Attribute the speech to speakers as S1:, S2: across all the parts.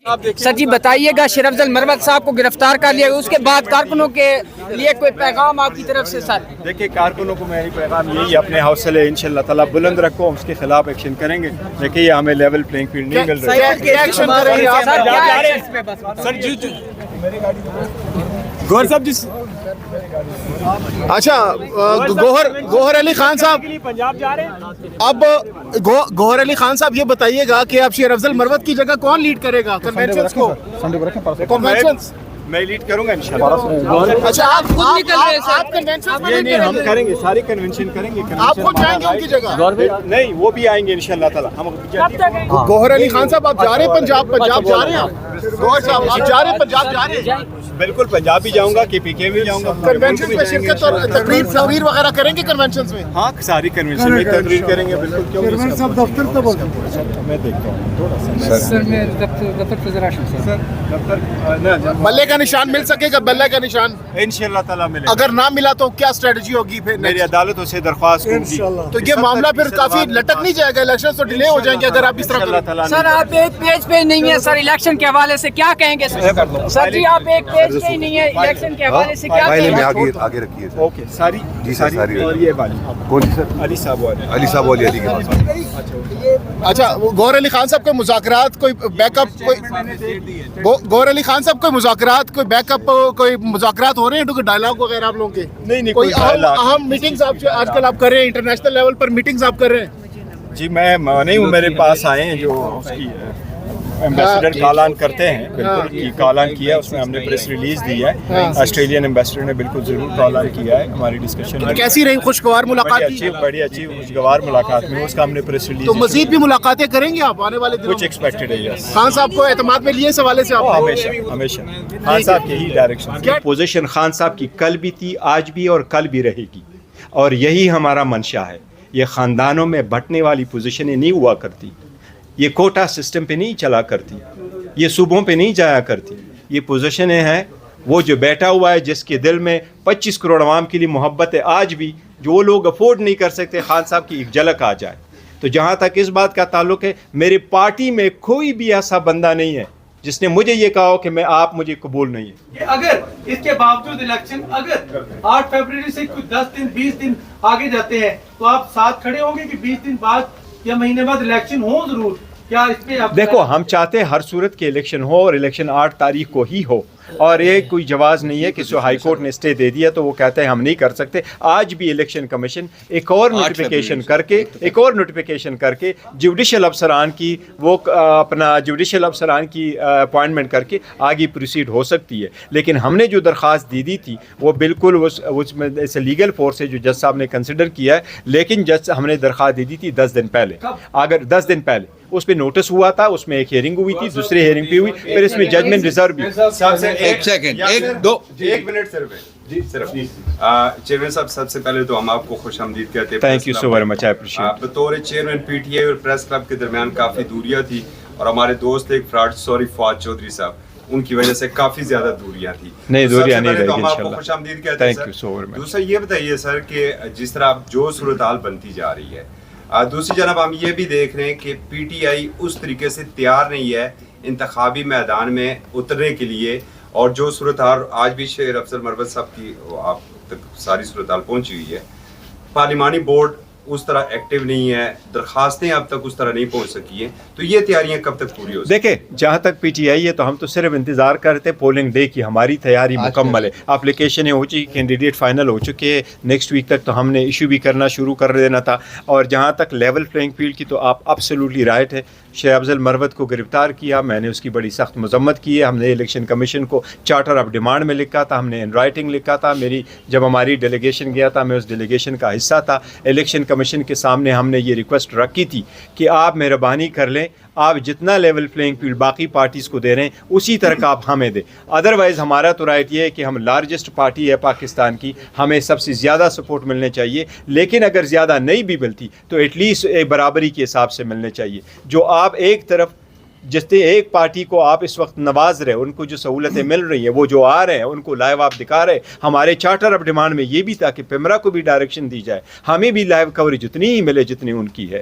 S1: سر جی بتائیے گا، شیر افضل مروت صاحب کو گرفتار کر لیا، اس کے بعد کارکنوں کے لیے کوئی پیغام آپ کی طرف سے؟ سر
S2: دیکھیے، کارکنوں کو میری پیغام یہی ہے، اپنے حوصلے انشاءاللہ تعالیٰ بلند رکھو، اس کے خلاف ایکشن کریں گے، دیکھیے ہمیں لیول پلینگ فیلڈ نہیں مل رہی ہے۔
S3: گوہر صاحب جی، اچھا گوہر علی خان صاحب، اب گوہر علی خان صاحب یہ بتائیے گا کہ اب شیر افضل مروت کی جگہ کون لیڈ کرے گا کنونشنز کو؟
S2: میں لیڈ کروں گا انشاءاللہ۔
S3: اچھا آپ خود نکل رہے ہیں؟ آپ کنونشنز میں
S2: نہیں، ہم کریں گے، ساری کنونشن کریں گے۔
S3: آپ خود جائیں گے ان کی جگہ؟
S2: نہیں، وہ بھی آئیں گے انشاءاللہ تعالیٰ۔ ہم
S3: گوہر علی خان صاحب، آپ جا رہے ہیں پنجاب جا رہے ہیں؟ گوہر صاحب آپ جا رہے ہیں پنجاب جا رہے ہیں؟
S2: بالکل، پنجاب بھی جاؤں گا، KPK بھی جاؤں گا۔
S3: کنونشن میں شرکت اور تقریر وغیرہ کریں گے کنونشنز میں؟
S2: ہاں، ساری کنونشن میں تقریر کریں گے، بالکل۔ کیوں نہیں صاحب دفتر تو بول میں دیکھتا ہوں تھوڑا سا سر، میں دفتر پہ ذرا سر دفتر
S3: بلے کا نشان مل سکے گا؟ بلے کا نشان
S2: انشاءاللہ تعالیٰ ملے گا۔
S3: اگر نہ ملا تو کیا اسٹریٹجی ہوگی پھر؟
S2: میری عدالتوں سے درخواست ہوگی
S3: تو یہ معاملہ پھر کافی لٹک نہیں جائے گا؟ الیکشن تو ڈیلے ہو جائیں گے اگر آپ اس طرح کریں؟
S1: سر آپ ایک پیج پہ نہیں ہیں سر، الیکشن کے حوالے سے کیا کہیں گے؟ سر جی آپ ایک پیج پہ ہی نہیں ہیں، الیکشن کے حوالے سے کیا کہیں گے؟
S4: آگے رکھیے۔
S2: اوکے، ساری
S4: جی سر، ساری۔
S2: اور یہ والی
S4: کون سی سر؟
S2: علی صاحب والے،
S4: علی صاحب والی علی کے پاس۔
S3: اچھا، گوہر علی خان صاحب کے مذاکرات کوئی بیک اپ، گوہر علی خان صاحب کوئی مذاکرات، کوئی بیک اپ، کوئی مذاکرات ہو رہے ہیں ڈائلاگ وغیرہ آپ لوگوں کے؟
S2: نہیں،
S3: کوئی اہم میٹنگز آپ آج کل آپ کر رہے ہیں؟ انٹرنیشنل لیول پر میٹنگز آپ کر رہے ہیں؟
S2: جی میں نہیں ہوں، میرے پاس آئے ہیں جو اس کی ایمبیسڈر کالان کرتے ہیں، بالکل کی کالان کیا ہے، اس میں ہم نے پریس ریلیز دی ہے۔ آسٹریلین ایمبیسڈر نے بالکل ضرور کالان کیا ہے، ہماری ڈسکشن
S3: کیسی رہی؟ خوشگوار ملاقات تھی؟
S2: بڑی اچھی خوشگوار ملاقات میں، اس کا ہم نے پریس ریلیز۔
S3: تو مزید بھی ملاقاتیں کریں گے آپ آنے والے دنوں؟
S2: کچھ ایکسپیکٹڈ ہے، یس۔
S3: خان صاحب کو اعتماد میں لیے اس حوالے سے آپ؟
S2: ہمیشہ خان صاحب کی ہی ڈائریکشن۔ پوزیشن خان صاحب کی کل بھی تھی، آج بھی، اور کل بھی رہے گی، اور یہی ہمارا منشا ہے۔ یہ خاندانوں میں بٹنے والی پوزیشنیں نہیں ہوا کرتی، یہ کوٹا سسٹم پہ نہیں چلا کرتی، یہ صوبوں پہ نہیں جایا کرتی۔ یہ پوزیشنیں ہیں، وہ جو بیٹھا ہوا ہے جس کے دل میں 25 کروڑ عوام کے لیے محبت ہے، آج بھی جو لوگ افورڈ نہیں کر سکتے خان صاحب کی ایک جھلک آ جائے۔ تو جہاں تک اس بات کا تعلق ہے، میری پارٹی میں کوئی بھی ایسا بندہ نہیں ہے جس نے مجھے یہ کہا ہو کہ آپ مجھے قبول نہیں ہے۔
S5: اگر اس کے باوجود الیکشن اگر 8 فروری سے کچھ 10 دن 20 دن آگے جاتے ہیں تو آپ ساتھ کھڑے ہوں گے کہ 20 دن بعد یا مہینے بعد الیکشن ہو ضرور؟ کیا اس پہ
S2: دیکھو، ہم چاہتے ہیں ہر صورت کے الیکشن ہو، اور الیکشن 8 تاریخ کو ہی ہو، اور یہ کوئی جواز نہیں ہے کہ ہائی کورٹ نے اسٹے دے دیا تو وہ کہتے ہیں ہم نہیں کر سکتے۔ آج بھی الیکشن کمیشن ایک اور نوٹیفیکیشن کر کے جوڈیشل افسران کی جوڈیشل افسران کی اپوائنٹمنٹ کر کے آگے پروسیڈ ہو سکتی ہے۔ لیکن ہم نے جو درخواست دی تھی وہ بالکل اس میں ایسے لیگل فورس ہے جو جج صاحب نے کنسیڈر کیا ہے، لیکن جج ہم نے درخواست دی تھی 10 دن پہلے۔ اگر 10 دن پہلے اس پہ نوٹس ہوا تھا، اس میں ایک ہیئرنگ ہوئی تھی، دوسری ہیئرنگ پہ ہوئی، پھر اس میں ججمنٹ ریزرو بھی۔
S4: ایک سیکنڈ، ایک
S6: منٹ صرف چیئرمین صاحب، سب سے پہلے تو ہم آپ کو خوش آمدید کہتے ہیں۔
S2: Thank you so very much, I appreciate.
S6: بطور چیئرمین PTI اور پریس کلب کے درمیان کافی دوریاں تھی، اور ہمارے دوست ایک فواد چودھری صاحب، ان کی وجہ سے کافی زیادہ دوریاں تھی۔
S2: نہیں، دوریاں نہیں رہی
S6: ہم آپ کو
S2: انشاءاللہ۔
S6: خوش آمدید کہتے ہیں
S2: thank you so very much.
S6: دوسرا یہ بتائیے سر کہ جس طرح اب جو صورتحال بنتی جا رہی ہے، دوسری جانب ہم یہ بھی دیکھ رہے ہیں کہ PTI اس طریقے سے تیار نہیں ہے انتخابی میدان میں اترنے کے لیے، اور جو صورتحال آج بھی شیر افضل مروت صاحب کی آپ تک ساری صورتحال پہنچی ہوئی ہے، پارلیمانی بورڈ اس طرح ایکٹیو نہیں ہے، درخواستیں اب تک اس طرح نہیں پہنچ سکی ہیں، تو یہ تیاریاں کب تک پوری ہو سکتی ہیں؟
S2: دیکھیں، جہاں تک PTI ہے تو ہم تو صرف انتظار کرتے پولنگ ڈے کی، ہماری تیاری مکمل ہے، اپلیکیشنیں ہو چکی، کینڈیڈیٹ فائنل ہو چکے ہیں، نیکسٹ ویک تک تو ہم نے ایشو بھی کرنا شروع کر دینا تھا۔ اور جہاں تک لیول پلینگ فیلڈ کی، تو آپ ایبسلیوٹلی رائٹ ہے، شیر افضل مروت کو گرفتار کیا، میں نے اس کی بڑی سخت مذمت کی ہے۔ ہم نے الیکشن کمیشن کو چارٹر آف ڈیمانڈ میں لکھا تھا، ہم نے ان رائٹنگ لکھا تھا، جب ہماری ڈیلیگیشن گیا تھا میں اس ڈیلیگیشن کا حصہ تھا۔ الیکشن کمیشن کے سامنے ہم نے یہ ریکویسٹ رکھی تھی کہ آپ مہربانی کر لیں، آپ جتنا لیول پلینگ فیلڈ باقی پارٹیز کو دے رہے ہیں اسی طرح کا آپ ہمیں دیں، ادروائز ہمارا تو رائٹ یہ ہے کہ ہم لارجسٹ پارٹی ہے پاکستان کی، ہمیں سب سے زیادہ سپورٹ ملنے چاہیے، لیکن اگر زیادہ نہیں بھی ملتی تو ایٹ لیسٹ ایک برابری کے حساب سے ملنے چاہیے۔ جو آپ ایک طرف جس سے ایک پارٹی کو آپ اس وقت نواز رہے، ان کو جو سہولتیں مل رہی ہیں، وہ جو آ رہے ہیں ان کو لائیو آپ دکھا رہے ہیں۔ ہمارے چارٹر آف ڈیمانڈ میں یہ بھی تھا کہ پیمرا کو بھی ڈائریکشن دی جائے، ہمیں بھی لائیو کوریج اتنی ہی ملے جتنی ان کی ہے۔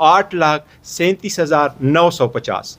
S2: 8,37,950।